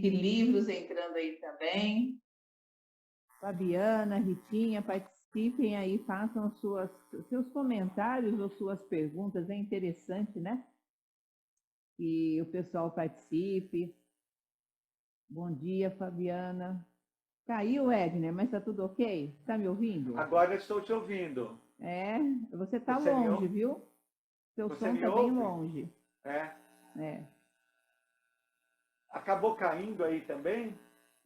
que livros entrando aí também. Fabiana, Ritinha, participem aí, façam seus comentários ou suas perguntas, é interessante, né? Que o pessoal participe. Bom dia, Fabiana. Caiu, Edner, mas está tudo ok? Está me ouvindo? Agora eu estou te ouvindo. É, você está Você me longe, ouve? viu? Seu Você som me está bem ouve? longe. É. É. Acabou caindo aí também?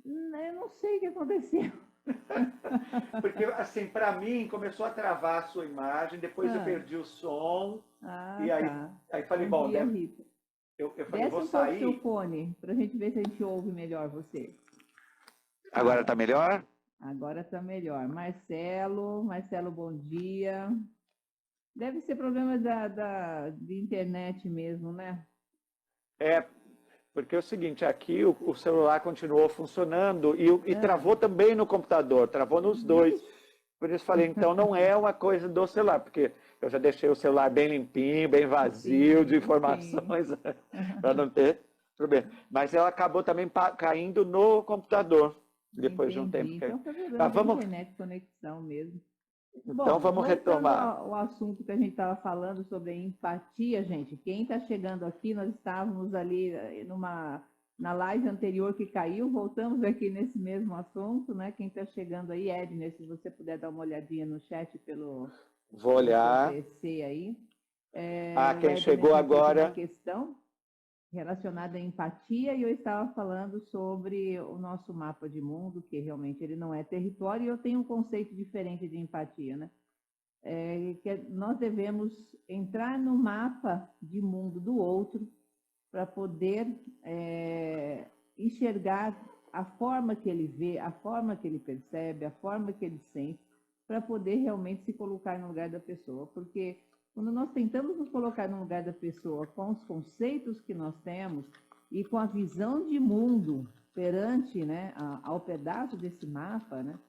Eu não sei o que aconteceu. Porque, assim, para mim, começou a travar a sua imagem, depois eu Ah, perdi o som, ah, e aí, tá. aí falei, Bom bom, dia, Rita. eu falei, Desce vou um pouco o seu sair. fone, para a gente ver se a gente ouve melhor você. Agora Fala. está melhor? Agora está melhor. Marcelo, bom dia. Deve ser problema de internet mesmo, né? É, porque é o seguinte, aqui o celular continuou funcionando e Ah, travou também no computador, travou nos dois. vixe. Por isso falei, então não é uma coisa do celular, porque eu já deixei o celular bem limpinho, bem vazio de Sim, sim. informações, para não ter problema. Mas ela acabou também caindo no computador, depois de um tempo. Entendi. Então foi problema Mas da vamos, internet, conexão mesmo. então Bom, vamos voltando retomar. ao assunto que a gente estava falando sobre a empatia, gente. Quem está chegando aqui, nós estávamos ali na live anterior que caiu, voltamos aqui nesse mesmo assunto, né? Quem está chegando aí, Edner, se você puder dar uma olhadinha no chat Vou pelo seu olhar. PC aí. O Quem Edner chegou tinha feito uma agora. questão relacionada à empatia e eu estava falando sobre o nosso mapa de mundo, que realmente ele não é território, e eu tenho um conceito diferente de empatia, né? Que nós devemos entrar no mapa de mundo do outro para poder enxergar a forma que ele vê, a forma que ele percebe, a forma que ele sente, para poder realmente se colocar no lugar da pessoa. Porque quando nós tentamos nos colocar no lugar da pessoa com os conceitos que nós temos e com a visão de mundo perante, né, ao pedaço desse mapa, né,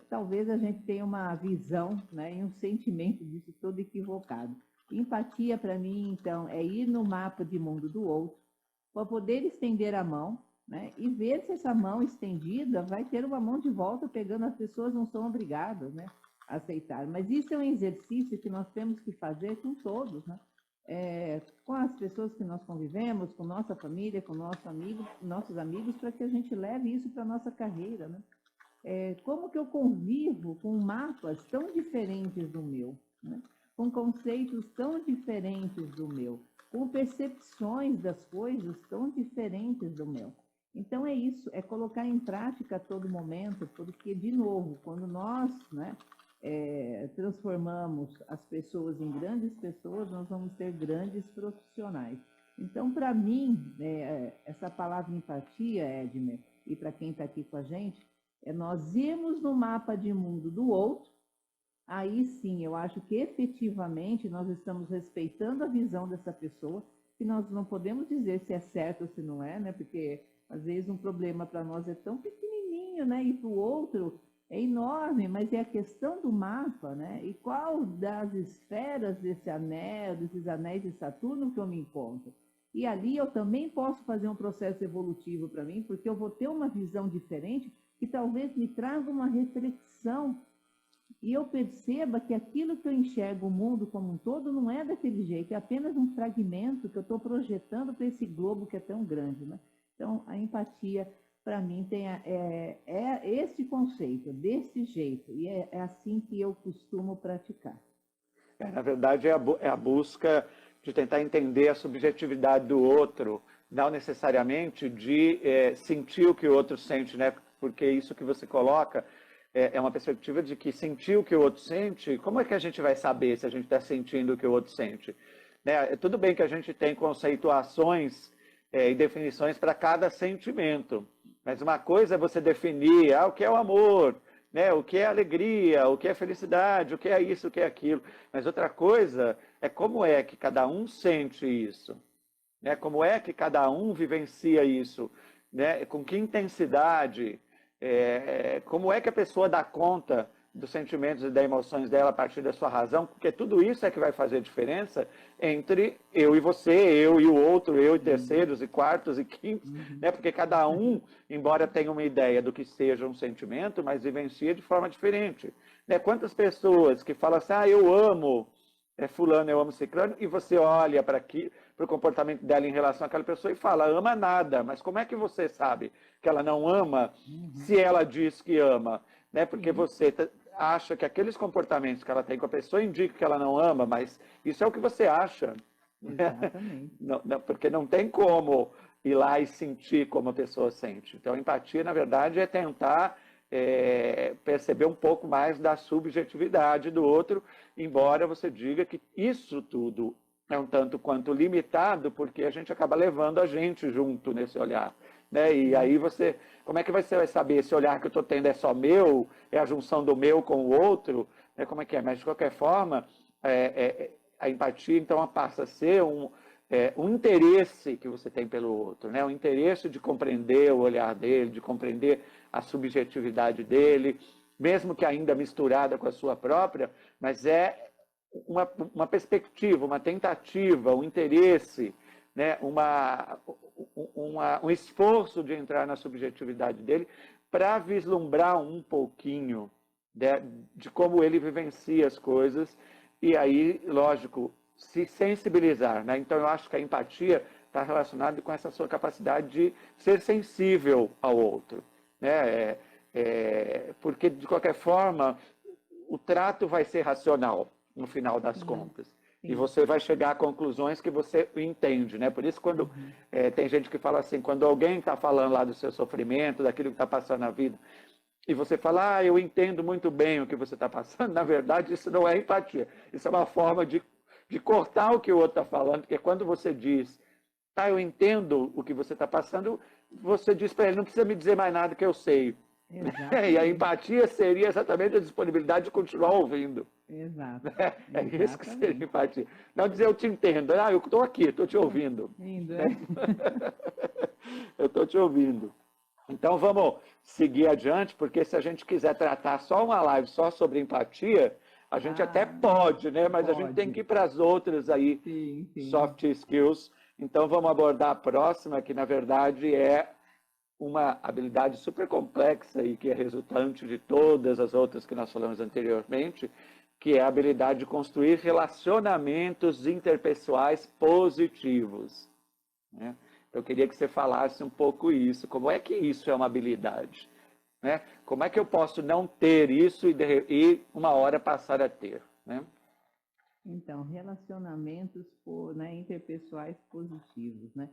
talvez a gente tenha uma visão, né, e um sentimento disso todo equivocado. Empatia, para mim, então, é ir no mapa de mundo do outro, para poder estender a mão, né, e ver se essa mão estendida vai ter uma mão de volta pegando. As pessoas não são obrigadas, né, a aceitar. Mas isso é um exercício que nós temos que fazer com todos, né? Com as pessoas que nós convivemos, com nossa família, com nossos amigos, para que a gente leve isso para a nossa carreira, né? Como que eu convivo com mapas tão diferentes do meu, né? Com conceitos tão diferentes do meu, com percepções das coisas tão diferentes do meu. Então é isso, é colocar em prática a todo momento, porque, de novo, quando nós, né, transformamos as pessoas em grandes pessoas, nós vamos ter grandes profissionais. Então, para mim, essa palavra empatia, Edmer, e para quem está aqui com a gente, nós irmos no mapa de mundo do outro. Aí sim, eu acho que efetivamente nós estamos respeitando a visão dessa pessoa, que nós não podemos dizer se é certo ou se não é, né? Porque às vezes um problema para nós é tão pequenininho, né? E para o outro é enorme, mas é a questão do mapa, né? E qual das esferas desse anel, desses anéis de Saturno que eu me encontro? E ali eu também posso fazer um processo evolutivo para mim, porque eu vou ter uma visão diferente que talvez me traga uma reflexão e eu perceba que aquilo que eu enxergo o mundo como um todo não é daquele jeito, é apenas um fragmento que eu estou projetando para esse globo que é tão grande, né? Então, a empatia, para mim, é esse conceito, desse jeito, e é assim que eu costumo praticar. Na verdade, é a busca de tentar entender a subjetividade do outro, não necessariamente de sentir o que o outro sente, né? Porque isso que você coloca é uma perspectiva de que sentir o que o outro sente, como é que a gente vai saber se a gente está sentindo o que o outro sente? Né? Tudo bem que a gente tem conceituações e definições para cada sentimento, mas uma coisa é você definir o que é o amor, né? O que é alegria, o que é felicidade, o que é isso, o que é aquilo. Mas outra coisa é como é que cada um sente isso, né? Como é que cada um vivencia isso, né? Com que intensidade, como é que a pessoa dá conta dos sentimentos e das emoções dela a partir da sua razão, porque tudo isso é que vai fazer diferença entre eu e você, eu e o outro, eu e terceiros e quartos e quintos, né? Porque cada um, embora tenha uma ideia do que seja um sentimento, mas vivencia de forma diferente. Né? Quantas pessoas que falam assim, eu amo fulano, eu amo ciclano, e você olha para o comportamento dela em relação àquela pessoa e fala, ama nada, mas como é que você sabe que ela não ama se ela diz que ama? Né? Porque você acha que aqueles comportamentos que ela tem com a pessoa indicam que ela não ama, mas isso é o que você acha. Exatamente. Porque não tem como ir lá e sentir como a pessoa sente. Então, empatia, na verdade, é tentar perceber um pouco mais da subjetividade do outro, embora você diga que isso tudo é um tanto quanto limitado, porque a gente acaba levando a gente junto nesse olhar. Né? E aí como é que você vai saber esse olhar que eu estou tendo é só meu, é a junção do meu com o outro? Né? Como é que é? Mas, de qualquer forma, a empatia, então, passa a ser um interesse que você tem pelo outro, né? Um interesse de compreender o olhar dele, de compreender a subjetividade dele, mesmo que ainda misturada com a sua própria, mas é uma perspectiva, uma tentativa, um interesse, né? Um esforço de entrar na subjetividade dele para vislumbrar um pouquinho de como ele vivencia as coisas e aí, lógico, se sensibilizar. Né? Então, eu acho que a empatia está relacionada com essa sua capacidade de ser sensível ao outro. Né? Porque, de qualquer forma, o trato vai ser racional, no final das contas. E você vai chegar a conclusões que você entende, né? Por isso, quando tem gente que fala assim, quando alguém está falando lá do seu sofrimento, daquilo que está passando na vida, e você fala, eu entendo muito bem o que você está passando, na verdade, isso não é empatia. Isso é uma forma de cortar o que o outro está falando, porque quando você diz, eu entendo o que você está passando, você diz para ele, não precisa me dizer mais nada que eu sei. E a empatia seria exatamente a disponibilidade de continuar ouvindo. Exato. É isso que seria empatia. Não dizer eu te entendo, eu estou aqui, estou te ouvindo. Eu estou te ouvindo. Então vamos seguir adiante, porque se a gente quiser tratar só uma live só sobre empatia, a gente até pode, né? Mas a gente tem que ir para as outras aí, soft skills. Então vamos abordar a próxima, que na verdade é uma habilidade super complexa e que é resultante de todas as outras que nós falamos anteriormente, que é a habilidade de construir relacionamentos interpessoais positivos. Né? Eu queria que você falasse um pouco isso. Como é que isso é uma habilidade? Né? Como é que eu posso não ter isso e uma hora passar a ter? Né? Então, relacionamentos interpessoais positivos, né?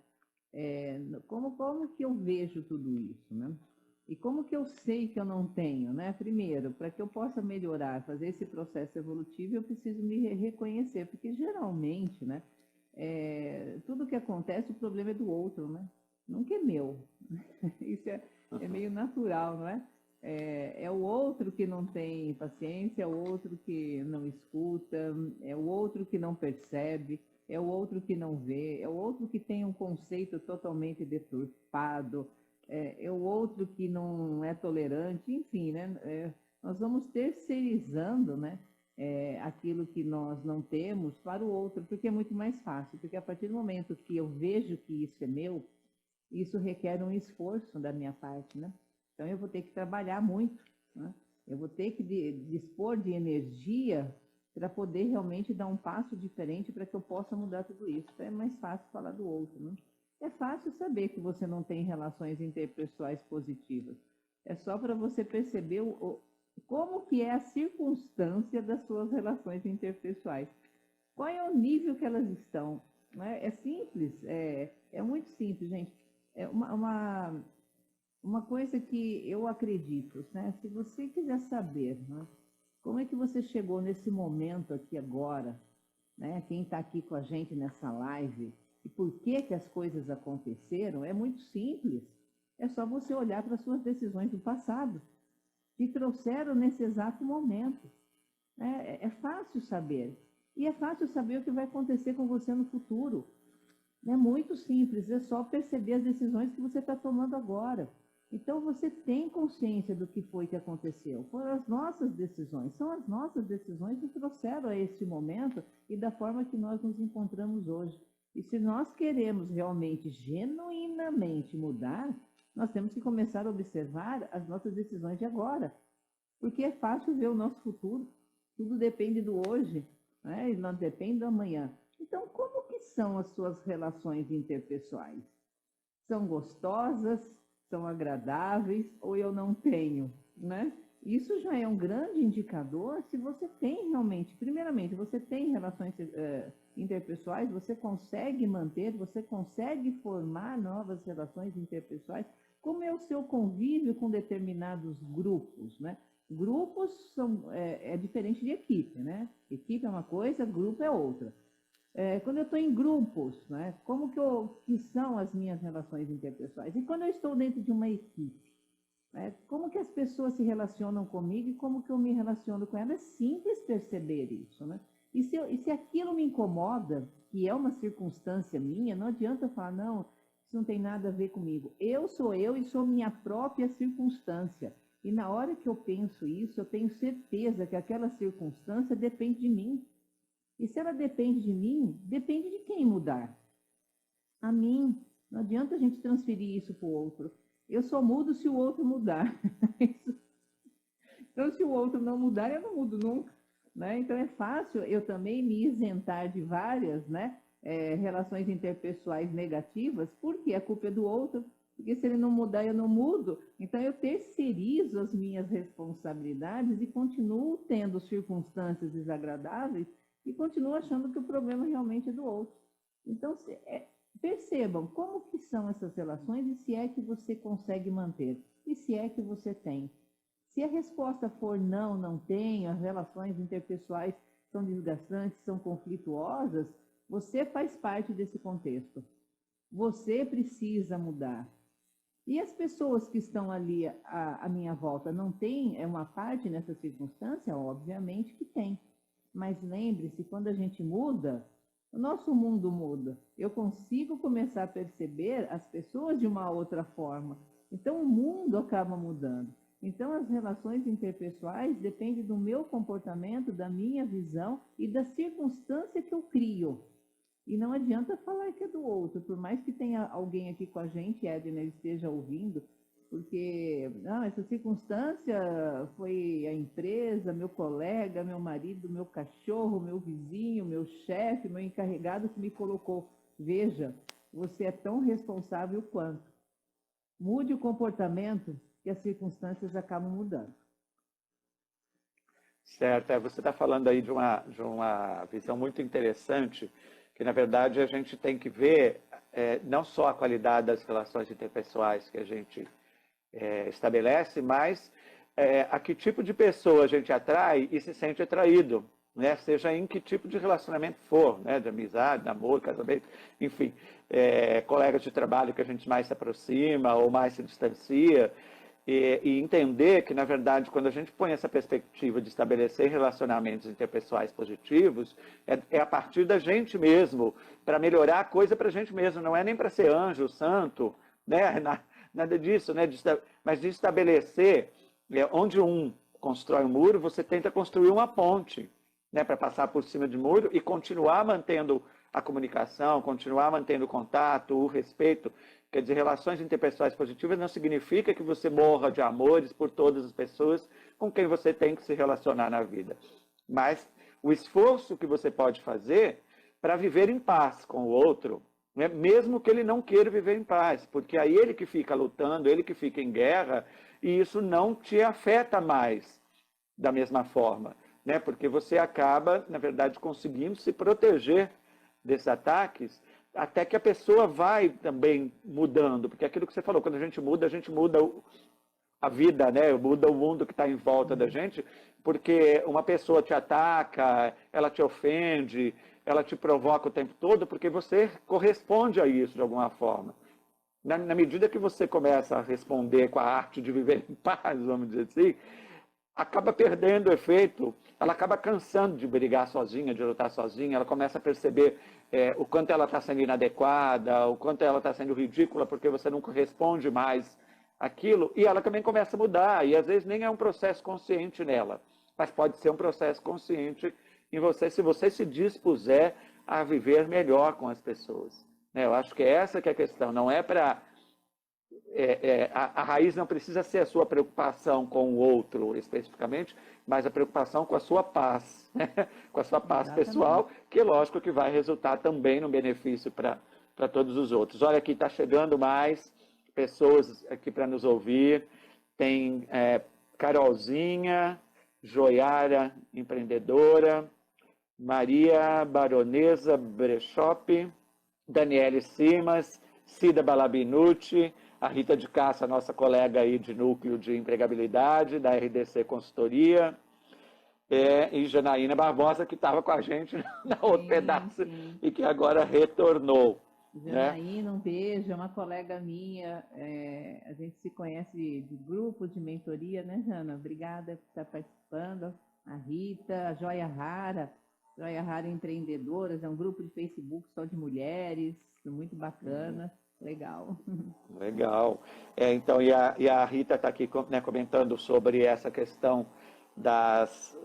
Como que eu vejo tudo isso, né? E como que eu sei que eu não tenho, né? Primeiro, para que eu possa melhorar, fazer esse processo evolutivo, eu preciso me reconhecer, porque geralmente, né? Tudo que acontece, o problema é do outro, né? Nunca é meu. Isso é meio natural, não é? É o outro que não tem paciência, é o outro que não escuta, é o outro que não percebe, é o outro que não vê, é o outro que tem um conceito totalmente deturpado, é o outro que não é tolerante, enfim, né? Nós vamos terceirizando, né? Aquilo que nós não temos para o outro, porque é muito mais fácil, porque a partir do momento que eu vejo que isso é meu, isso requer um esforço da minha parte, né? Então, eu vou ter que trabalhar muito, né? Eu vou ter que dispor de energia para poder realmente dar um passo diferente para que eu possa mudar tudo isso. Então, é mais fácil falar do outro, né? É fácil saber que você não tem relações interpessoais positivas. É só para você perceber como que é a circunstância das suas relações interpessoais. Qual é o nível que elas estão? Né? É simples, é muito simples, gente. É uma coisa que eu acredito, né? Se você quiser saber, né, como é que você chegou nesse momento aqui agora, né? Quem está aqui com a gente nessa live, e por que que as coisas aconteceram, é muito simples. É só você olhar para as suas decisões do passado, que trouxeram nesse exato momento. É fácil saber. E é fácil saber o que vai acontecer com você no futuro. É muito simples, é só perceber as decisões que você está tomando agora. Então, você tem consciência do que foi que aconteceu. Foram as nossas decisões. São as nossas decisões que trouxeram a este momento e da forma que nós nos encontramos hoje. E se nós queremos realmente, genuinamente mudar, nós temos que começar a observar as nossas decisões de agora. Porque é fácil ver o nosso futuro. Tudo depende do hoje, né? E não depende do amanhã. Então, como que são as suas relações interpessoais? São gostosas? São agradáveis? Ou eu não tenho, né? Isso já é um grande indicador se você tem realmente, primeiramente, você tem relações interpessoais, você consegue manter, você consegue formar novas relações interpessoais, como é o seu convívio com determinados grupos, né? Grupos é diferente de equipe, né? Equipe é uma coisa, grupo é outra. Quando eu estou em grupos, né? Como que são as minhas relações interpessoais? E quando eu estou dentro de uma equipe, né? Como que as pessoas se relacionam comigo e como que eu me relaciono com elas? É simples perceber isso, né? E se aquilo me incomoda, que é uma circunstância minha, não adianta falar, não, isso não tem nada a ver comigo. Eu sou eu e sou minha própria circunstância. E na hora que eu penso isso, eu tenho certeza que aquela circunstância depende de mim. E se ela depende de mim, depende de quem mudar. A mim. Não adianta a gente transferir isso para o outro. Eu só mudo se o outro mudar. Então, se o outro não mudar, eu não mudo nunca. Né? Então, é fácil eu também me isentar de várias, né, relações interpessoais negativas, porque a culpa é do outro. Porque se ele não mudar, eu não mudo. Então, eu terceirizo as minhas responsabilidades e continuo tendo circunstâncias desagradáveis e continuo achando que o problema realmente é do outro. Então, percebam como que são essas relações e se é que você consegue manter. E se é que você tem. Se a resposta for não, não tenho, as relações interpessoais são desgastantes, são conflituosas, você faz parte desse contexto. Você precisa mudar. E as pessoas que estão ali à minha volta não têm uma parte nessa circunstância? Obviamente que tem. Mas lembre-se, quando a gente muda, o nosso mundo muda. Eu consigo começar a perceber as pessoas de uma outra forma. Então, o mundo acaba mudando. Então, as relações interpessoais dependem do meu comportamento, da minha visão e da circunstância que eu crio. E não adianta falar que é do outro, por mais que tenha alguém aqui com a gente, Edna, esteja ouvindo, porque não, essa circunstância foi a empresa, meu colega, meu marido, meu cachorro, meu vizinho, meu chefe, meu encarregado que me colocou. Veja, você é tão responsável quanto. Mude o comportamento que as circunstâncias acabam mudando. Certo, você está falando aí de uma visão muito interessante, que na verdade a gente tem que ver não só a qualidade das relações interpessoais que a gente estabelece, mas a que tipo de pessoa a gente atrai e se sente atraído, né? Seja em que tipo de relacionamento for, né? De amizade, namoro, casamento, enfim, colegas de trabalho que a gente mais se aproxima ou mais se distancia, e entender que, na verdade, quando a gente põe essa perspectiva de estabelecer relacionamentos interpessoais positivos, é a partir da gente mesmo, para melhorar a coisa para a gente mesmo, não é nem para ser anjo, santo, né? Nada disso, né? Mas de estabelecer, onde um constrói um muro, você tenta construir uma ponte, né? Para passar por cima de muro e continuar mantendo a comunicação, continuar mantendo o contato, o respeito. Quer dizer, relações interpessoais positivas não significa que você morra de amores por todas as pessoas com quem você tem que se relacionar na vida. Mas o esforço que você pode fazer para viver em paz com o outro, né? Mesmo que ele não queira viver em paz, porque aí ele que fica lutando, ele que fica em guerra, e isso não te afeta mais da mesma forma, né? Porque você acaba, na verdade, conseguindo se proteger desses ataques, até que a pessoa vai também mudando, porque aquilo que você falou, quando a gente muda a vida, né? Muda o mundo que está em volta da gente, porque uma pessoa te ataca, ela te ofende, ela te provoca o tempo todo, porque você corresponde a isso de alguma forma. Na medida que você começa a responder com a arte de viver em paz, vamos dizer assim, acaba perdendo o efeito, ela acaba cansando de brigar sozinha, de lutar sozinha, ela começa a perceber o quanto ela está sendo inadequada, o quanto ela está sendo ridícula, porque você não corresponde mais aquilo, e ela também começa a mudar, e às vezes nem é um processo consciente nela, mas pode ser um processo consciente em você, se você se dispuser a viver melhor com as pessoas. Né? Eu acho que essa que é a questão, não é para... a raiz não precisa ser a sua preocupação com o outro especificamente, mas a preocupação com a sua paz, né? Com a sua paz Exatamente. pessoal, que lógico que vai resultar também no benefício para todos os outros. Olha, aqui está chegando mais pessoas aqui para nos ouvir. Tem Carolzinha, Joiara, empreendedora, Maria Baronesa Brechop, Daniele Simas, Cida Balabinucci, a Rita de Cássia, nossa colega aí de núcleo de empregabilidade, da RDC Consultoria, e Janaína Barbosa, que estava com a gente no outro pedaço e que agora retornou. Janaína, um beijo, é uma colega minha, a gente se conhece de grupo, de mentoria, né, Jana? Obrigada por estar participando. A Rita, a Joia Rara Empreendedoras, é um grupo de Facebook só de mulheres, muito bacana, legal. Legal. Então, e a Rita está aqui, né, comentando sobre essa questão das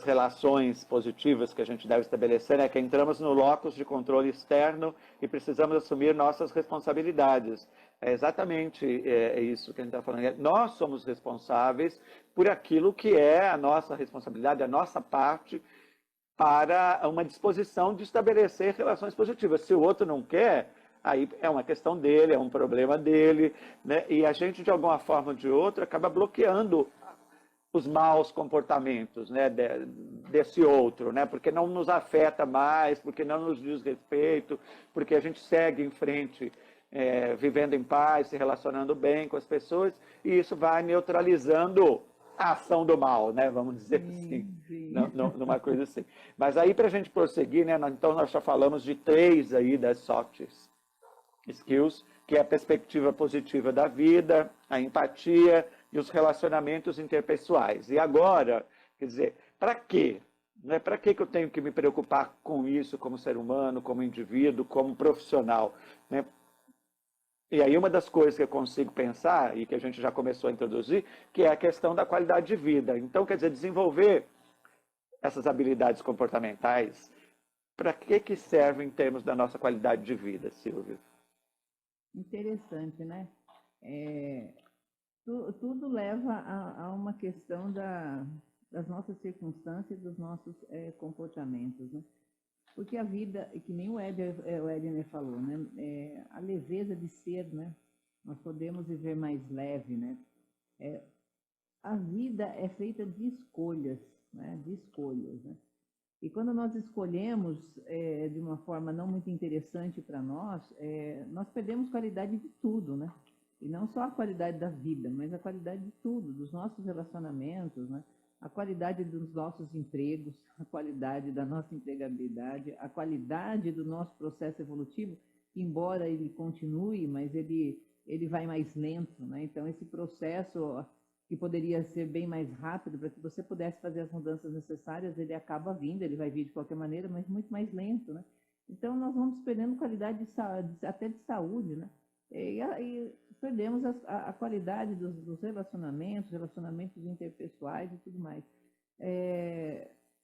relações positivas que a gente deve estabelecer, né, que entramos no locus de controle externo e precisamos assumir nossas responsabilidades. É exatamente isso que a gente está falando. Nós somos responsáveis por aquilo que é a nossa responsabilidade, a nossa parte, para uma disposição de estabelecer relações positivas. Se o outro não quer, aí é uma questão dele, é um problema dele, né? E a gente, de alguma forma ou de outra, acaba bloqueando os maus comportamentos, né, desse outro, né, porque não nos afeta mais, porque não nos diz respeito, porque a gente segue em frente, vivendo em paz, se relacionando bem com as pessoas, e isso vai neutralizando a ação do mal, né, vamos dizer assim, numa coisa assim. Mas aí, para a gente prosseguir, né, então nós já falamos de 3 aí das soft skills, que é a perspectiva positiva da vida, a empatia e os relacionamentos interpessoais. E agora, quer dizer, para quê? Né? Para que eu tenho que me preocupar com isso como ser humano, como indivíduo, como profissional? Né? E aí uma das coisas que eu consigo pensar, e que a gente já começou a introduzir, que é a questão da qualidade de vida. Então, quer dizer, desenvolver essas habilidades comportamentais, para que servem em termos da nossa qualidade de vida, Silvia? Interessante, né? Tudo leva a uma questão das nossas circunstâncias, dos nossos comportamentos, né? Porque a vida, que nem o Edner falou, né? A leveza de ser, né? Nós podemos viver mais leve, né? A vida é feita de escolhas, né? De escolhas, né? E quando nós escolhemos de uma forma não muito interessante para nós, nós perdemos qualidade de tudo, né? E não só a qualidade da vida, mas a qualidade de tudo, dos nossos relacionamentos, né? A qualidade dos nossos empregos, a qualidade da nossa empregabilidade, a qualidade do nosso processo evolutivo, embora ele continue, mas ele vai mais lento, né? Então, esse processo que poderia ser bem mais rápido para que você pudesse fazer as mudanças necessárias, ele acaba vindo, ele vai vir de qualquer maneira, mas muito mais lento, né? Então, nós vamos perdendo qualidade até de saúde, né? E perdemos a qualidade dos relacionamentos interpessoais e tudo mais.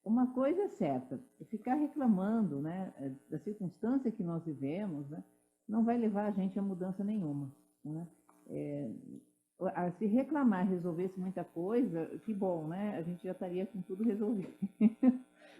Uma coisa é certa, ficar reclamando, né, da circunstância que nós vivemos, né, não vai levar a gente a mudança nenhuma, né? Se reclamar resolvesse muita coisa, que bom, né? A gente já estaria com tudo resolvido.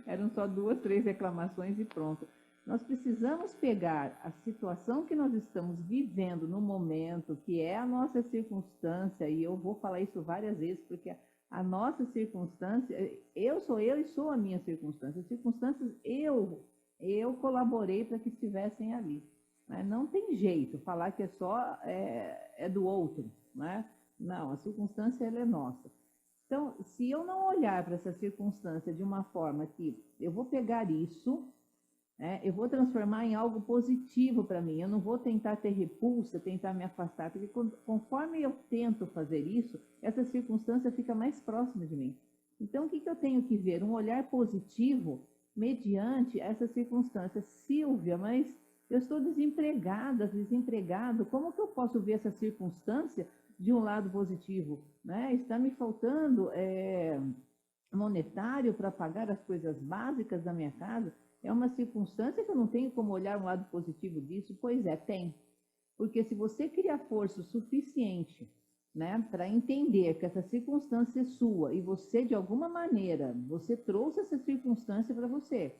Eram só 2, 3 reclamações e pronto. Nós precisamos pegar a situação que nós estamos vivendo no momento, que é a nossa circunstância, e eu vou falar isso várias vezes, porque a nossa circunstância, eu sou eu e sou a minha circunstância. As circunstâncias, eu colaborei para que estivessem ali. Né? Não tem jeito falar que é só do outro, né? Não, a circunstância ela é nossa. Então, se eu não olhar para essa circunstância de uma forma que eu vou pegar isso, eu vou transformar em algo positivo para mim, eu não vou tentar ter repulsa, tentar me afastar, porque conforme eu tento fazer isso, essa circunstância fica mais próxima de mim. Então, o que eu tenho que ver? Um olhar positivo mediante essa circunstância. Silvia, mas eu estou desempregado, como que eu posso ver essa circunstância de um lado positivo, né? Está me faltando monetário para pagar as coisas básicas da minha casa. É uma circunstância que eu não tenho como olhar um lado positivo disso. Pois é, tem. Porque se você cria força o suficiente, né, para entender que essa circunstância é sua e você, de alguma maneira, você trouxe essa circunstância para você,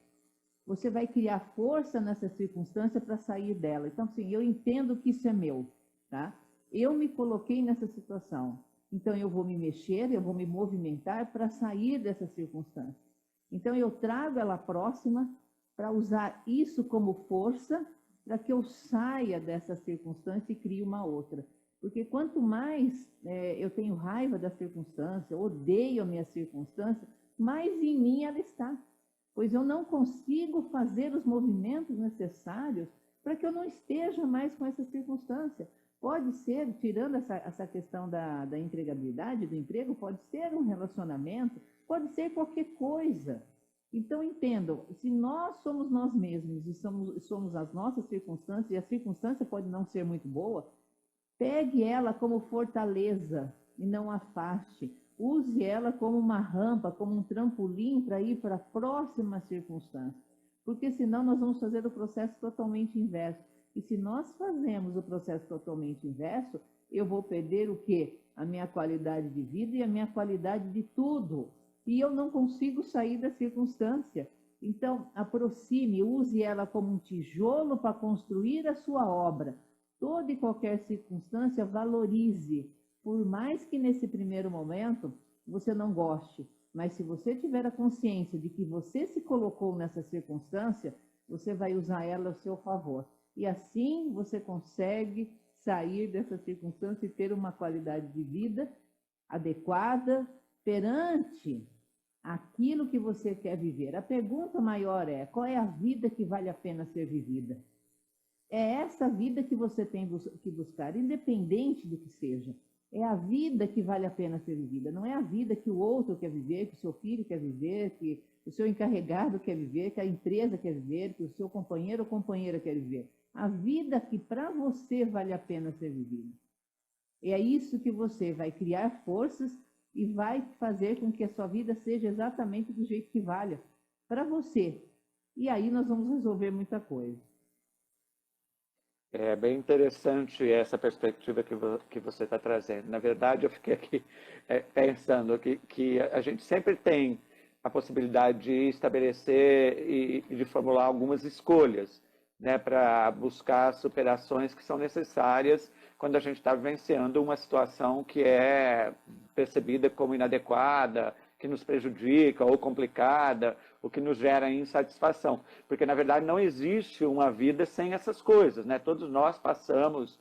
você vai criar força nessa circunstância para sair dela. Então, assim, eu entendo que isso é meu, tá? Eu me coloquei nessa situação, então eu vou me mexer, eu vou me movimentar para sair dessa circunstância. Então, eu trago ela próxima para usar isso como força para que eu saia dessa circunstância e crie uma outra. Porque quanto mais eu tenho raiva da circunstância, odeio a minha circunstância, mais em mim ela está. Pois eu não consigo fazer os movimentos necessários para que eu não esteja mais com essa circunstância. Pode ser, tirando essa questão da empregabilidade, do emprego, pode ser um relacionamento, pode ser qualquer coisa. Então, entendam, se nós somos nós mesmos e somos as nossas circunstâncias, e a circunstância pode não ser muito boa, pegue ela como fortaleza e não afaste. Use ela como uma rampa, como um trampolim para ir para a próxima circunstância. Porque senão nós vamos fazer o processo totalmente inverso. E se nós fazemos o processo totalmente inverso, eu vou perder o quê? A minha qualidade de vida e a minha qualidade de tudo. E eu não consigo sair da circunstância. Então, aproxime, use ela como um tijolo para construir a sua obra. Toda e qualquer circunstância, valorize. Por mais que nesse primeiro momento você não goste, mas se você tiver a consciência de que você se colocou nessa circunstância, você vai usar ela a seu favor. E assim você consegue sair dessa circunstância e ter uma qualidade de vida adequada perante aquilo que você quer viver. A pergunta maior é: qual é a vida que vale a pena ser vivida? É essa vida que você tem que buscar, independente do que seja. É a vida que vale a pena ser vivida, não é a vida que o outro quer viver, que o seu filho quer viver, que o seu encarregado quer viver, que a empresa quer viver, que o seu companheiro ou companheira quer viver. A vida que para você vale a pena ser vivida. É isso que você vai criar forças e vai fazer com que a sua vida seja exatamente do jeito que valha para você. E aí nós vamos resolver muita coisa. É bem interessante essa perspectiva que você está trazendo. Na verdade, eu fiquei aqui pensando que a gente sempre tem a possibilidade de estabelecer e de formular algumas escolhas, né, para buscar superações que são necessárias quando a gente está vivenciando uma situação que é percebida como inadequada, que nos prejudica ou complicada, o que nos gera insatisfação. Porque, na verdade, não existe uma vida sem essas coisas, né? Todos nós passamos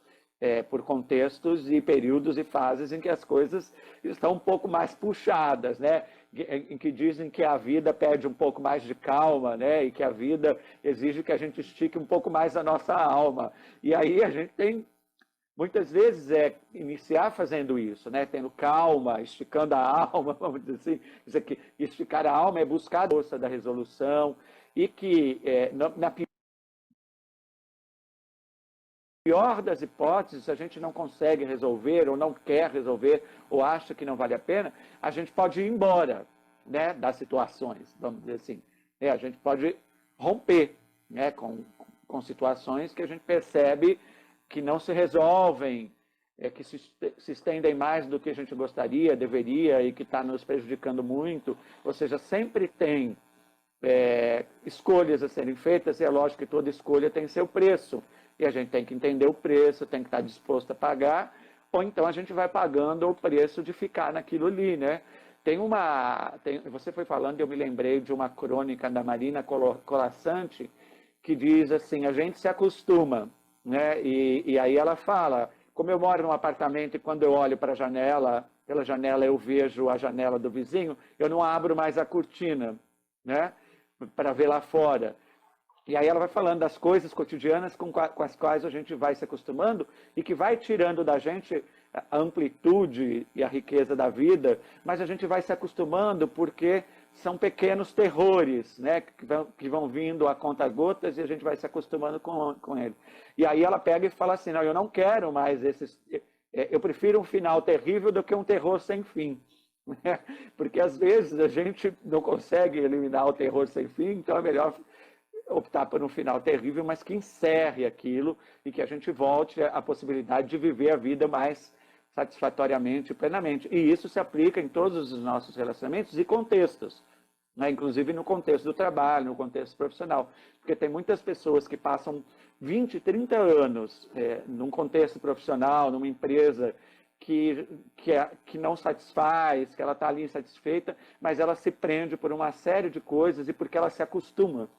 por contextos e períodos e fases em que as coisas estão um pouco mais puxadas, né? Em que dizem que a vida pede um pouco mais de calma, né? E que a vida exige que a gente estique um pouco mais a nossa alma. E aí a gente tem, muitas vezes, iniciar fazendo isso, né? Tendo calma, esticando a alma, vamos dizer assim. Dizer que esticar a alma é buscar a força da resolução e que, na pior das hipóteses, se a gente não consegue resolver ou não quer resolver ou acha que não vale a pena, a gente pode ir embora, né, das situações, vamos dizer assim. A gente pode romper, né, com situações que a gente percebe que não se resolvem, que se estendem mais do que a gente gostaria, deveria e que está nos prejudicando muito. Ou seja, sempre tem escolhas a serem feitas e é lógico que toda escolha tem seu preço. E a gente tem que entender o preço, tem que estar disposto a pagar, ou então a gente vai pagando o preço de ficar naquilo ali, né? Você foi falando e eu me lembrei de uma crônica da Marina Colasanti que diz assim: a gente se acostuma, né? E aí ela fala: como eu moro num apartamento e quando eu olho para a janela, pela janela eu vejo a janela do vizinho, eu não abro mais a cortina, né, para ver lá fora. E aí ela vai falando das coisas cotidianas com as quais a gente vai se acostumando e que vai tirando da gente a amplitude e a riqueza da vida, mas a gente vai se acostumando porque são pequenos terrores, né, que vão vindo a conta-gotas e a gente vai se acostumando com ele. E aí ela pega e fala assim: não, eu não quero mais Eu prefiro um final terrível do que um terror sem fim. Né? Porque às vezes a gente não consegue eliminar o terror sem fim, então é melhor optar por um final terrível, mas que encerre aquilo e que a gente volte à possibilidade de viver a vida mais satisfatoriamente, plenamente. E isso se aplica em todos os nossos relacionamentos e contextos, né? Inclusive no contexto do trabalho, no contexto profissional. Porque tem muitas pessoas que passam 20, 30 anos num contexto profissional, numa empresa que não satisfaz, que ela está ali insatisfeita, mas ela se prende por uma série de coisas e porque ela se acostuma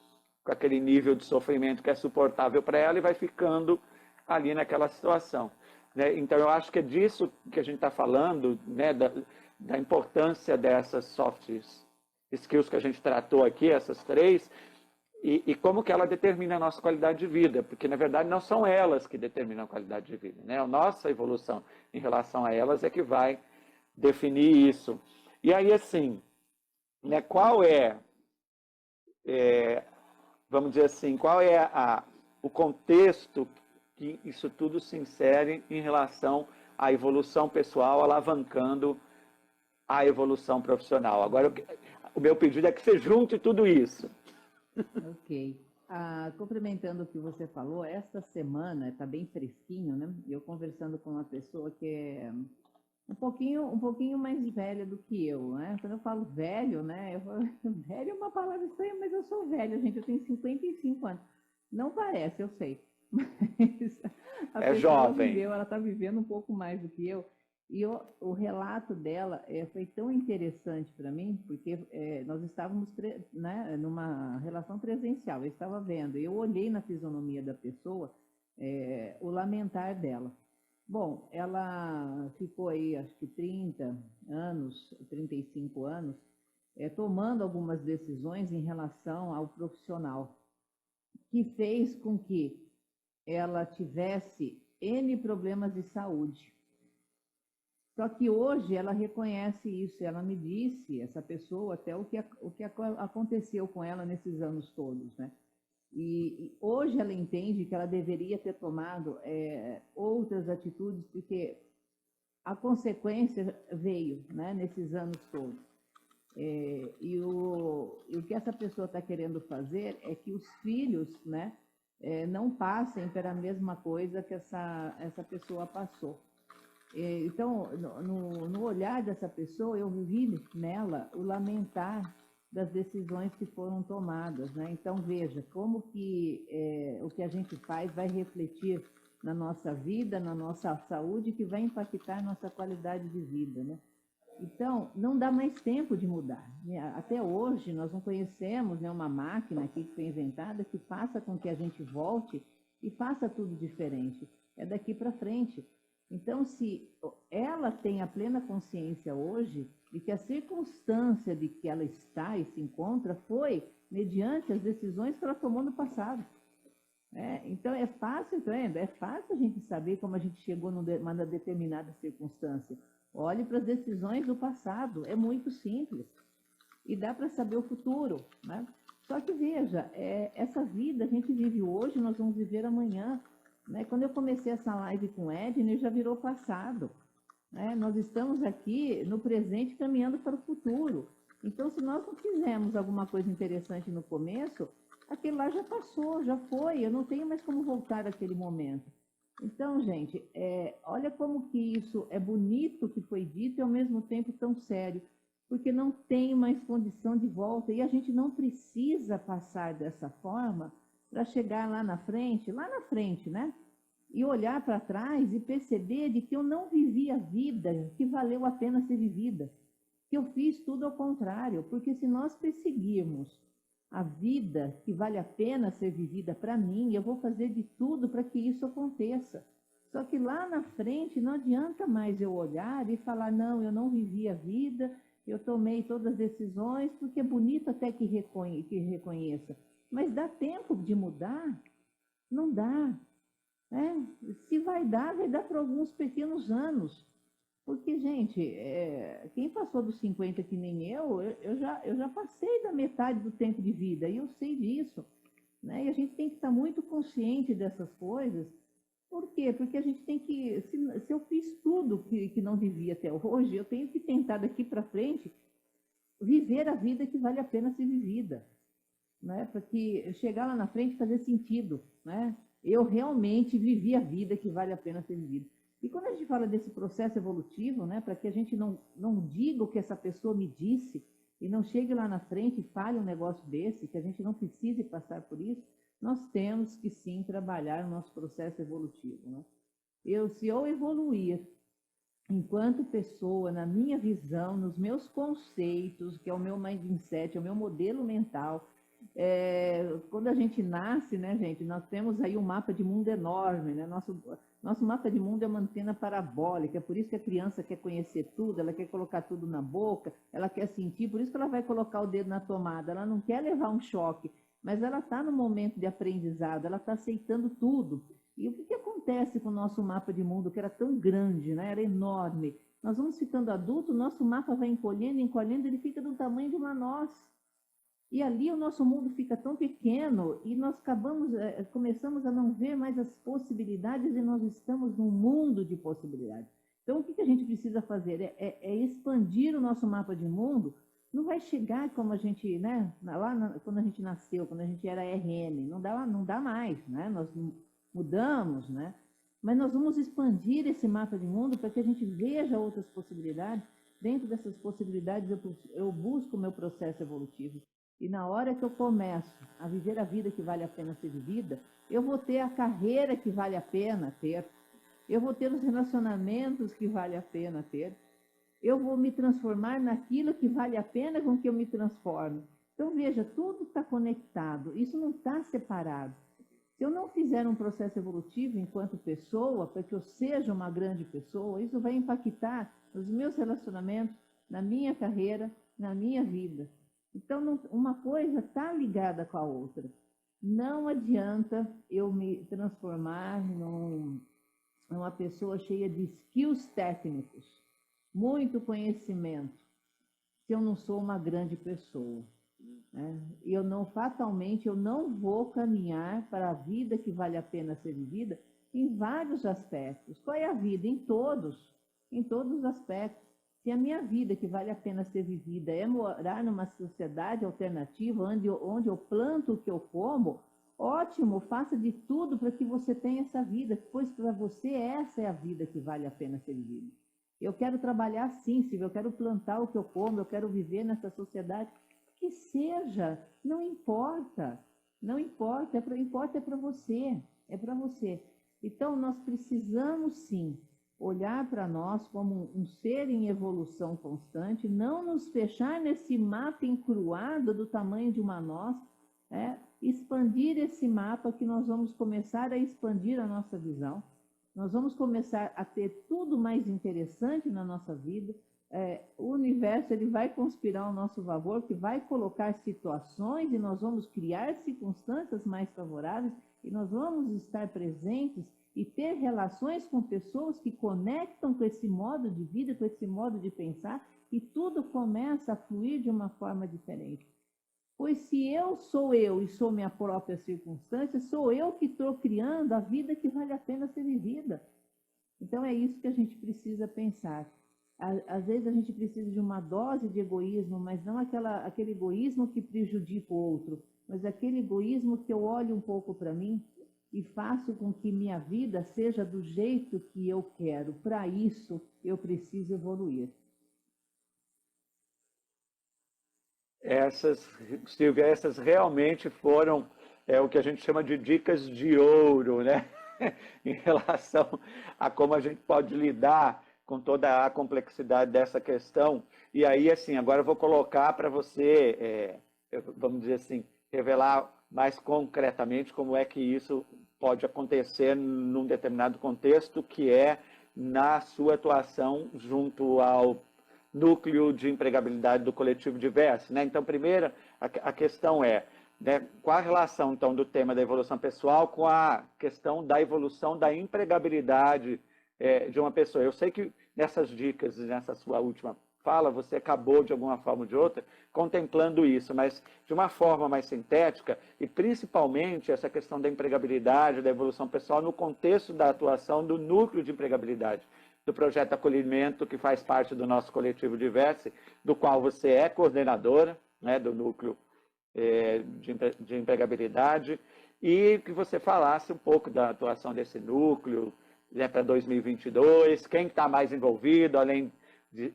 com aquele nível de sofrimento que é suportável para ela e vai ficando ali naquela situação. Né? Então, eu acho que é disso que a gente está falando, né? da importância dessas soft skills que a gente tratou aqui, essas três, e como que ela determina a nossa qualidade de vida, porque, na verdade, não são elas que determinam a qualidade de vida. Né? A nossa evolução em relação a elas é que vai definir isso. E aí, assim, né, qual vamos dizer assim, qual é o contexto que isso tudo se insere em relação à evolução pessoal, alavancando a evolução profissional? Agora, o meu pedido é que você junte tudo isso. Ok. Complementando o que você falou, esta semana está bem fresquinho, né? Eu conversando com uma pessoa que é um pouquinho mais velha do que eu, né? Quando eu falo velho, né? Velho é uma palavra estranha, mas eu sou velha, gente. Eu tenho 55 anos. Não parece, eu sei. Mas a pessoa jovem. ela está vivendo um pouco mais do que eu. E o relato dela foi tão interessante para mim, porque nós estávamos né, numa relação presencial. Eu estava vendo, eu olhei na fisionomia da pessoa o lamentar dela. Bom, ela ficou aí, acho que 30 anos, 35 anos, tomando algumas decisões em relação ao profissional, que fez com que ela tivesse N problemas de saúde. Só que hoje ela reconhece isso, ela me disse, essa pessoa, até o que aconteceu com ela nesses anos todos, né? E hoje ela entende que ela deveria ter tomado outras atitudes, porque a consequência veio, né, nesses anos todos. E o que essa pessoa está querendo fazer é que os filhos, né, não passem pela mesma coisa que essa pessoa passou. Então, no olhar dessa pessoa, eu vi nela o lamentar das decisões que foram tomadas, né? Então, veja, como que o que a gente faz vai refletir na nossa vida, na nossa saúde, que vai impactar nossa qualidade de vida, né? Então, não dá mais tempo de mudar. Até hoje, nós não conhecemos, né, uma máquina aqui que foi inventada que faça com que a gente volte e faça tudo diferente. É daqui para frente. Então, se ela tem a plena consciência hoje de que a circunstância de que ela está e se encontra foi mediante as decisões que ela tomou no passado. Então, é fácil a gente saber como a gente chegou numa determinada circunstância. Olhe para as decisões do passado, é muito simples. E dá para saber o futuro, né? Só que, veja, essa vida a gente vive hoje, nós vamos viver amanhã. Né? Quando eu comecei essa live com o Edner, já virou passado. Né? Nós estamos aqui no presente caminhando para o futuro. Então, se nós não fizermos alguma coisa interessante no começo, aquele lá já passou, já foi, eu não tenho mais como voltar àquele momento. Então, gente, olha como que isso é bonito que foi dito e ao mesmo tempo tão sério, porque não tem mais condição de volta e a gente não precisa passar dessa forma para chegar lá na frente, né? E olhar para trás e perceber de que eu não vivi a vida que valeu a pena ser vivida, que eu fiz tudo ao contrário, porque se nós perseguirmos a vida que vale a pena ser vivida para mim, eu vou fazer de tudo para que isso aconteça. Só que lá na frente não adianta mais eu olhar e falar, não, eu não vivi a vida, eu tomei todas as decisões, porque é bonito até que reconheça. Mas dá tempo de mudar? Não dá. Se vai dar por alguns pequenos anos. Porque, gente, quem passou dos 50 que nem eu já passei da metade do tempo de vida, e eu sei disso. Né? E a gente tem que estar muito consciente dessas coisas, Por quê? Porque a gente tem que, se eu fiz tudo que não devia até hoje, eu tenho que tentar daqui para frente viver a vida que vale a pena ser vivida, né? Para que chegar lá na frente fazer sentido, né? Eu realmente vivi a vida que vale a pena ser vivida. E quando a gente fala desse processo evolutivo, né, para que a gente não diga o que essa pessoa me disse e não chegue lá na frente e fale um negócio desse, que a gente não precise passar por isso, nós temos que sim trabalhar o nosso processo evolutivo, né? Se eu evoluir enquanto pessoa, na minha visão, nos meus conceitos, que é o meu mindset, é o meu modelo mental, quando a gente nasce, né, gente, nós temos aí um mapa de mundo enorme, né? Nosso mapa de mundo é uma antena parabólica, é por isso que a criança quer conhecer tudo, ela quer colocar tudo na boca, ela quer sentir, por isso que ela vai colocar o dedo na tomada, ela não quer levar um choque, mas ela está no momento de aprendizado, ela está aceitando tudo. E o que acontece com o nosso mapa de mundo, que era tão grande, né? Era enorme? Nós vamos ficando adultos, o nosso mapa vai encolhendo, encolhendo, ele fica do tamanho de uma noz. E ali o nosso mundo fica tão pequeno e nós começamos a não ver mais as possibilidades e nós estamos num mundo de possibilidades. Então, o que a gente precisa fazer? É expandir o nosso mapa de mundo. Não vai chegar como a gente, né? Quando a gente nasceu, quando a gente era RN, não dá mais, né? Nós mudamos, né? Mas nós vamos expandir esse mapa de mundo para que a gente veja outras possibilidades. Dentro dessas possibilidades, eu busco o meu processo evolutivo. E na hora que eu começo a viver a vida que vale a pena ser vivida, eu vou ter a carreira que vale a pena ter, eu vou ter os relacionamentos que vale a pena ter, eu vou me transformar naquilo que vale a pena com que eu me transforme. Então, veja, tudo está conectado, isso não está separado. Se eu não fizer um processo evolutivo enquanto pessoa, para que eu seja uma grande pessoa, isso vai impactar nos meus relacionamentos, na minha carreira, na minha vida. Então, uma coisa está ligada com a outra. Não adianta eu me transformar numa pessoa cheia de skills técnicos, muito conhecimento, se eu não sou uma grande pessoa, né? E fatalmente, eu não vou caminhar para a vida que vale a pena ser vivida em vários aspectos. Qual é a vida? Em todos os aspectos. Se a minha vida que vale a pena ser vivida é morar numa sociedade alternativa, onde eu planto o que eu como, ótimo, faça de tudo para que você tenha essa vida, pois para você essa é a vida que vale a pena ser vivida. Eu quero trabalhar sim, Silvia, eu quero plantar o que eu como, eu quero viver nessa sociedade, que seja, não importa, importa é para você, é para você. Então, nós precisamos sim olhar para nós como um ser em evolução constante, não nos fechar nesse mapa encruado do tamanho de uma noz, expandir esse mapa, que nós vamos começar a expandir a nossa visão, nós vamos começar a ter tudo mais interessante na nossa vida, o universo ele vai conspirar ao nosso favor, que vai colocar situações e nós vamos criar circunstâncias mais favoráveis e nós vamos estar presentes e ter relações com pessoas que conectam com esse modo de vida, com esse modo de pensar, e tudo começa a fluir de uma forma diferente. Pois se eu sou eu e sou minha própria circunstância, sou eu que estou criando a vida que vale a pena ser vivida. Então é isso que a gente precisa pensar. Às vezes a gente precisa de uma dose de egoísmo, mas não aquele egoísmo que prejudica o outro, mas aquele egoísmo que eu olho um pouco para mim e faço com que minha vida seja do jeito que eu quero. Para isso, eu preciso evoluir. Silvia, essas realmente foram o que a gente chama de dicas de ouro, né? Em relação a como a gente pode lidar com toda a complexidade dessa questão. E aí, assim, agora eu vou colocar para você, vamos dizer assim, revelar mais concretamente como é que isso pode acontecer num determinado contexto, que é na sua atuação junto ao núcleo de empregabilidade do coletivo diverso, né? Então, primeiro, a questão é, né, qual a relação, então, do tema da evolução pessoal com a questão da evolução da empregabilidade de uma pessoa. Eu sei que nessas dicas, nessa sua última fala, você acabou de alguma forma ou de outra contemplando isso, mas de uma forma mais sintética e principalmente essa questão da empregabilidade, da evolução pessoal no contexto da atuação do núcleo de empregabilidade, do projeto Acolhimento, que faz parte do nosso coletivo Diverse, do qual você é coordenadora, né, do núcleo de empregabilidade, e que você falasse um pouco da atuação desse núcleo, né, para 2022, quem está mais envolvido, além de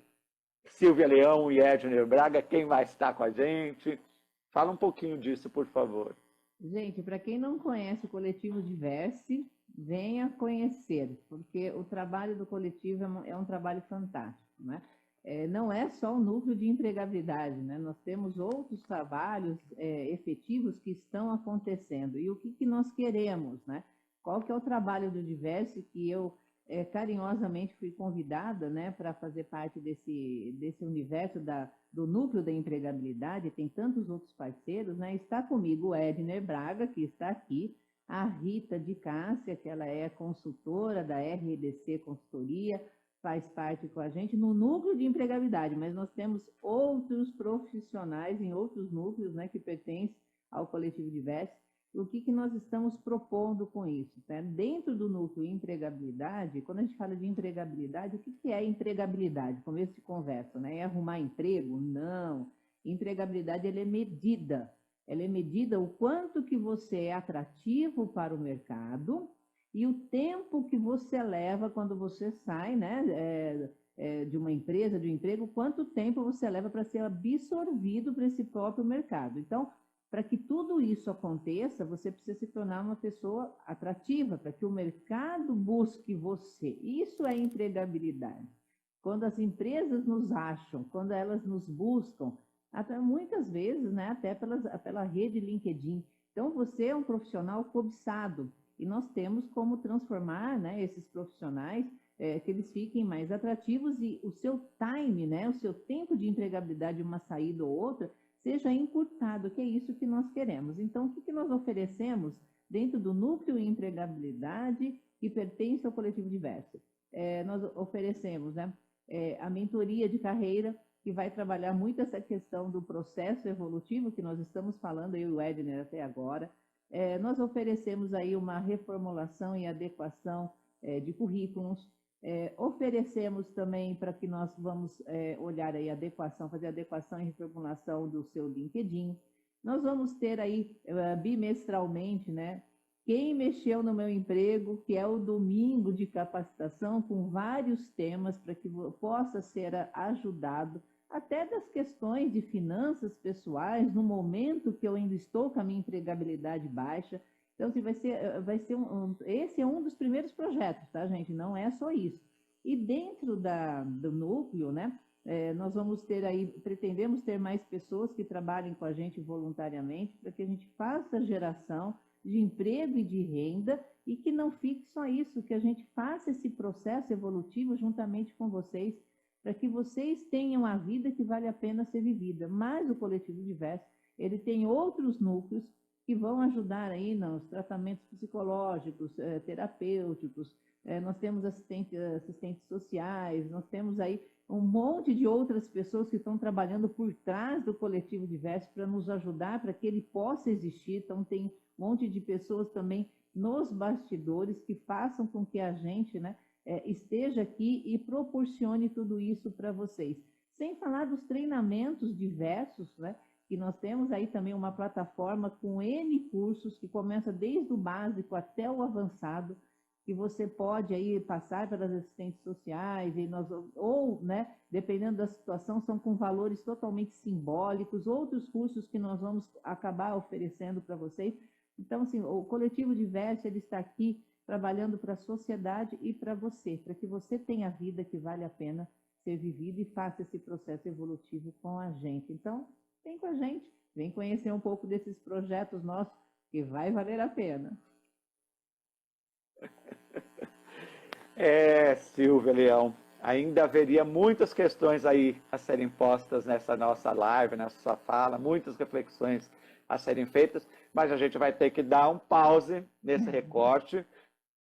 Silvia Leão e Edner Braga, quem mais está com a gente? Fala um pouquinho disso, por favor. Gente, para quem não conhece o coletivo Diverse, venha conhecer, porque o trabalho do coletivo é um trabalho fantástico, né? Não é só o núcleo de empregabilidade, né? Nós temos outros trabalhos efetivos que estão acontecendo. E o que nós queremos, né? Qual que é o trabalho do Diverse que eu carinhosamente fui convidada, né, para fazer parte desse universo do núcleo da empregabilidade, tem tantos outros parceiros, né? Está comigo o Edner Braga, que está aqui, a Rita de Cássia, que ela é consultora da RDC Consultoria, faz parte com a gente no núcleo de empregabilidade, mas nós temos outros profissionais em outros núcleos, né, que pertencem ao coletivo Diverse. O que nós estamos propondo com isso? Né? Dentro do núcleo empregabilidade, quando a gente fala de empregabilidade, o que é empregabilidade? Começo de conversa, né? É arrumar emprego? Não. Empregabilidade ela é medida. Ela é medida o quanto que você é atrativo para o mercado e o tempo que você leva quando você sai, né, de uma empresa, de um emprego, quanto tempo você leva para ser absorvido para esse próprio mercado. Então, para que tudo isso aconteça, você precisa se tornar uma pessoa atrativa, para que o mercado busque você. Isso é empregabilidade. Quando as empresas nos acham, quando elas nos buscam, até muitas vezes, né, até pela rede LinkedIn. Então, você é um profissional cobiçado e nós temos como transformar, né, esses profissionais que eles fiquem mais atrativos e o seu time, né, o seu tempo de empregabilidade, uma saída ou outra, seja encurtado, que é isso que nós queremos. Então, o que nós oferecemos dentro do núcleo em empregabilidade que pertence ao coletivo Diverso? Nós oferecemos, né, a mentoria de carreira, que vai trabalhar muito essa questão do processo evolutivo que nós estamos falando, eu e o Edner até agora. Nós oferecemos aí uma reformulação e adequação de currículos. Oferecemos também para que nós vamos olhar aí a adequação, fazer adequação e reformulação do seu LinkedIn. Nós vamos ter aí bimestralmente, né, quem mexeu no meu emprego, que é o domingo de capacitação com vários temas para que possa ser ajudado, até das questões de finanças pessoais, no momento que eu ainda estou com a minha empregabilidade baixa. Então, assim, esse é um dos primeiros projetos, tá, gente? Não é só isso. E dentro do núcleo, né, nós vamos ter aí, pretendemos ter mais pessoas que trabalhem com a gente voluntariamente, para que a gente faça a geração de emprego e de renda e que não fique só isso, que a gente faça esse processo evolutivo juntamente com vocês, para que vocês tenham a vida que vale a pena ser vivida. Mas o Coletivo Diverso, ele tem outros núcleos que vão ajudar aí nos tratamentos psicológicos, terapêuticos, nós temos assistentes sociais, nós temos aí um monte de outras pessoas que estão trabalhando por trás do Coletivo Diverso para nos ajudar, para que ele possa existir. Então, tem um monte de pessoas também nos bastidores que façam com que a gente, né, esteja aqui e proporcione tudo isso para vocês. Sem falar dos treinamentos diversos, né, que nós temos aí também uma plataforma com N cursos, que começa desde o básico até o avançado, que você pode aí passar pelas assistentes sociais, ou, né, dependendo da situação, são com valores totalmente simbólicos, outros cursos que nós vamos acabar oferecendo para vocês. Então, assim, o Coletivo Diverso, ele está aqui trabalhando para a sociedade e para você, para que você tenha a vida que vale a pena ser vivida e faça esse processo evolutivo com a gente. Então, vem com a gente, vem conhecer um pouco desses projetos nossos, que vai valer a pena. Silvia Leão, ainda haveria muitas questões aí a serem postas nessa nossa live, nessa sua fala, muitas reflexões a serem feitas, mas a gente vai ter que dar um pause nesse recorte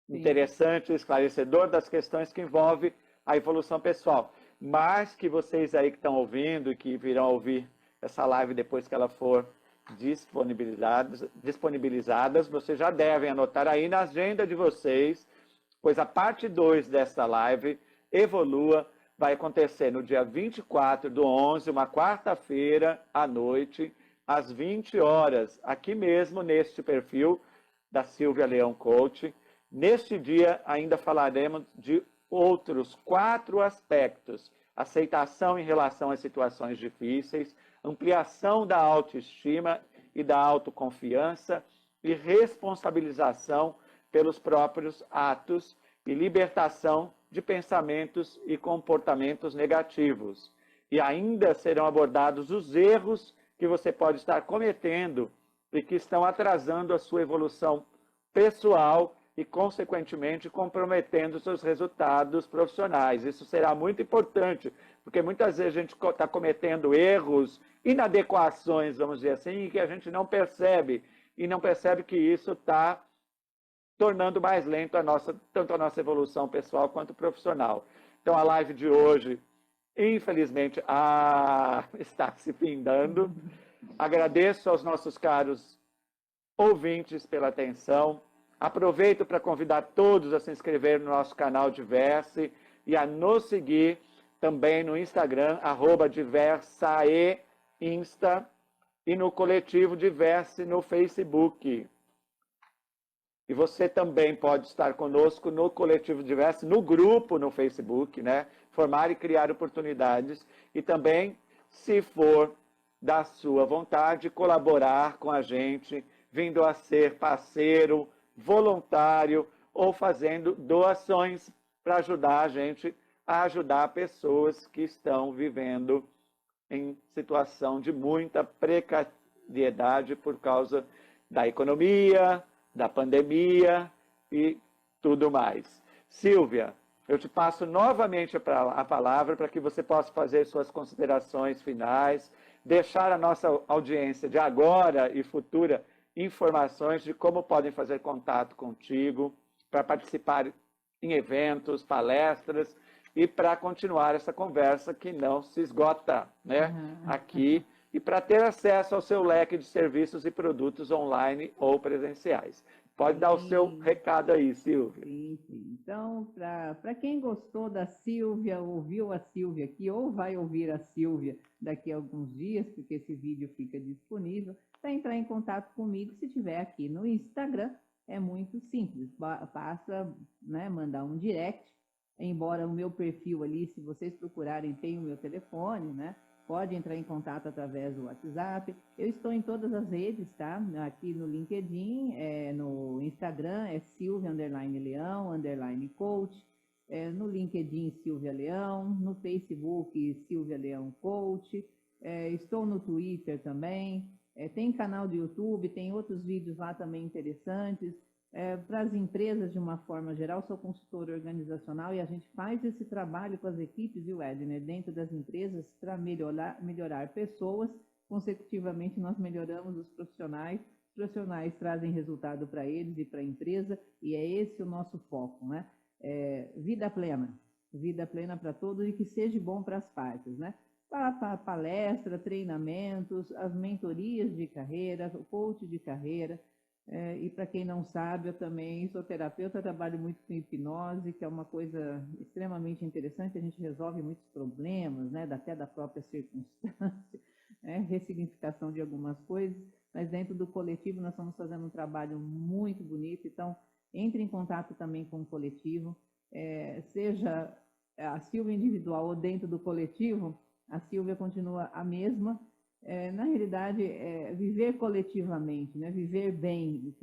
interessante, esclarecedor das questões que envolvem a evolução pessoal. mas que vocês aí que estão ouvindo e que virão ouvir essa live depois que ela for disponibilizadas, vocês já devem anotar aí na agenda de vocês, pois a parte 2 dessa live, Evolua, vai acontecer no dia 24/11, uma quarta-feira à noite, às 20 horas, aqui mesmo neste perfil da Silvia Leão Coach. Neste dia ainda falaremos de outros 4 aspectos: aceitação em relação às situações difíceis, ampliação da autoestima e da autoconfiança e responsabilização pelos próprios atos e libertação de pensamentos e comportamentos negativos. E ainda serão abordados os erros que você pode estar cometendo e que estão atrasando a sua evolução pessoal e, consequentemente, comprometendo seus resultados profissionais. Isso será muito importante, porque muitas vezes a gente está cometendo erros, inadequações, vamos dizer assim, e que a gente não percebe, e não percebe que isso está tornando mais lento tanto a nossa evolução pessoal quanto profissional. Então, a live de hoje, infelizmente, está se findando. Agradeço aos nossos caros ouvintes pela atenção. Aproveito para convidar todos a se inscrever no nosso canal Diverse e a nos seguir também no Instagram, @diversaeinsta, e no Coletivo Diverse no Facebook. E você também pode estar conosco no Coletivo Diverse, no grupo no Facebook, né? Formar e criar oportunidades. E também, se for da sua vontade, colaborar com a gente, vindo a ser parceiro, voluntário ou fazendo doações para ajudar a gente a ajudar pessoas que estão vivendo em situação de muita precariedade por causa da economia, da pandemia e tudo mais. Silvia, eu te passo novamente a palavra para que você possa fazer suas considerações finais, deixar a nossa audiência de agora e futura informações de como podem fazer contato contigo para participar em eventos, palestras e para continuar essa conversa que não se esgota, né? Aqui, e para ter acesso ao seu leque de serviços e produtos online ou presenciais. Pode dar o seu recado aí, Silvia. Sim, sim. Então, para quem gostou da Silvia, ouviu a Silvia aqui, ou vai ouvir a Silvia daqui a alguns dias, porque esse vídeo fica disponível, para entrar em contato comigo, se estiver aqui no Instagram, é muito simples. Basta, né, mandar um direct, embora o meu perfil ali, se vocês procurarem, tem o meu telefone, né? Pode entrar em contato através do WhatsApp. Eu estou em todas as redes, tá? Aqui no LinkedIn, no Instagram é Silvia_Leão_Coach, no LinkedIn Silvia Leão, no Facebook Silvia Leão Coach, estou no Twitter também, tem canal do YouTube, tem outros vídeos lá também interessantes. Para as empresas, de uma forma geral, sou consultora organizacional e a gente faz esse trabalho com as equipes, viu, Edner, dentro das empresas para melhorar pessoas. Consecutivamente, nós melhoramos os profissionais trazem resultado para eles e para a empresa, e é esse o nosso foco, né? Vida plena para todos e que seja bom para as partes, né? Para palestra, treinamentos, as mentorias de carreira, o coach de carreira. E para quem não sabe, eu também sou terapeuta, trabalho muito com hipnose, que é uma coisa extremamente interessante, a gente resolve muitos problemas, né, até da própria circunstância, né, ressignificação de algumas coisas, mas dentro do coletivo nós estamos fazendo um trabalho muito bonito, então entre em contato também com o coletivo, seja a Silvia individual ou dentro do coletivo, a Silvia continua a mesma. Na realidade, viver coletivamente, né? Viver bem,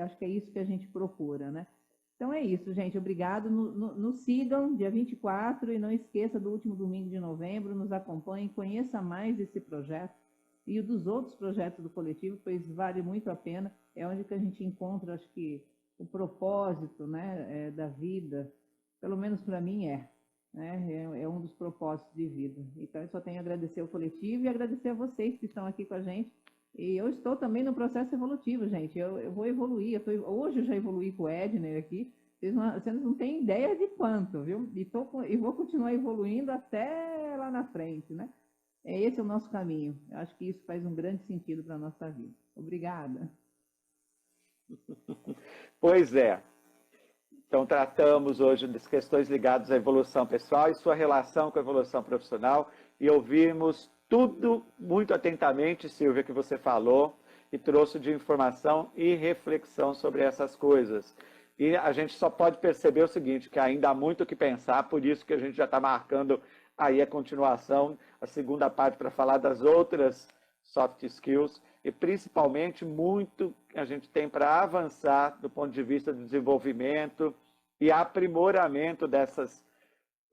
acho que é isso que a gente procura, né? Então é isso, gente, obrigado, nos sigam dia 24 e não esqueça do último domingo de novembro, nos acompanhem, conheça mais esse projeto e dos outros projetos do coletivo, pois vale muito a pena, é onde que a gente encontra, acho que, o propósito, né, da vida, pelo menos para mim né? É um dos propósitos de vida. Então, eu só tenho a agradecer ao coletivo e agradecer a vocês que estão aqui com a gente. E eu estou também no processo evolutivo, gente. Eu vou evoluir. Hoje eu já evoluí com o Edner aqui. Vocês não têm ideia de quanto, viu? E vou continuar evoluindo até lá na frente, né? Esse é o nosso caminho. Eu acho que isso faz um grande sentido para a nossa vida. Obrigada. Pois é. Então, tratamos hoje das questões ligadas à evolução pessoal e sua relação com a evolução profissional e ouvimos tudo muito atentamente, Silvia, que você falou e trouxe de informação e reflexão sobre essas coisas. E a gente só pode perceber o seguinte, que ainda há muito o que pensar, por isso que a gente já está marcando aí a continuação, a segunda parte para falar das outras soft skills e principalmente muito a gente tem para avançar do ponto de vista do desenvolvimento e aprimoramento dessas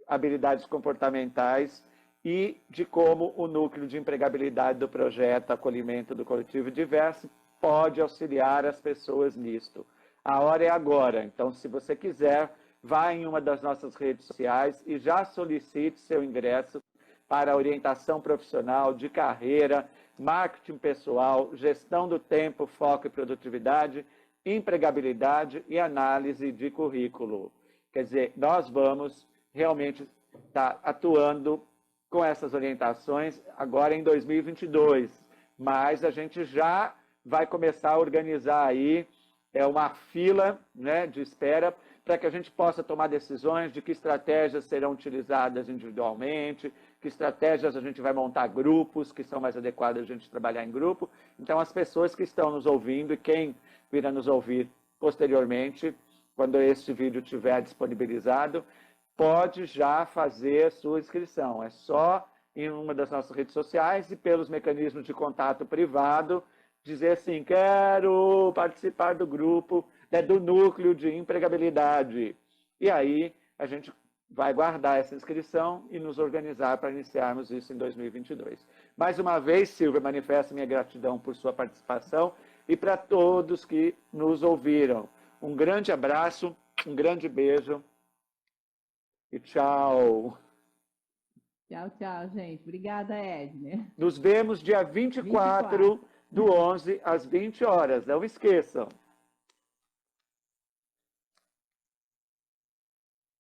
habilidades comportamentais e de como o núcleo de empregabilidade do projeto Acolhimento do Coletivo Diverso pode auxiliar as pessoas nisto. A hora é agora, então se você quiser, vá em uma das nossas redes sociais e já solicite seu ingresso para a orientação profissional de carreira, marketing pessoal, gestão do tempo, foco e produtividade, empregabilidade e análise de currículo. Quer dizer, nós vamos realmente estar atuando com essas orientações agora em 2022, mas a gente já vai começar a organizar aí uma fila, né, de espera para que a gente possa tomar decisões de que estratégias serão utilizadas individualmente, que estratégias a gente vai montar grupos que são mais adequadas a gente trabalhar em grupo. Então, as pessoas que estão nos ouvindo e quem virá nos ouvir posteriormente, quando este vídeo estiver disponibilizado, pode já fazer a sua inscrição. É só em uma das nossas redes sociais e pelos mecanismos de contato privado, dizer assim, quero participar do grupo, do núcleo de empregabilidade. E aí a gente vai guardar essa inscrição e nos organizar para iniciarmos isso em 2022. Mais uma vez, Silvia, manifesto minha gratidão por sua participação e para todos que nos ouviram. Um grande abraço, um grande beijo e tchau. Tchau, tchau, gente. Obrigada, Edner. Nos vemos dia 24 do 11 às 20 horas. Não esqueçam.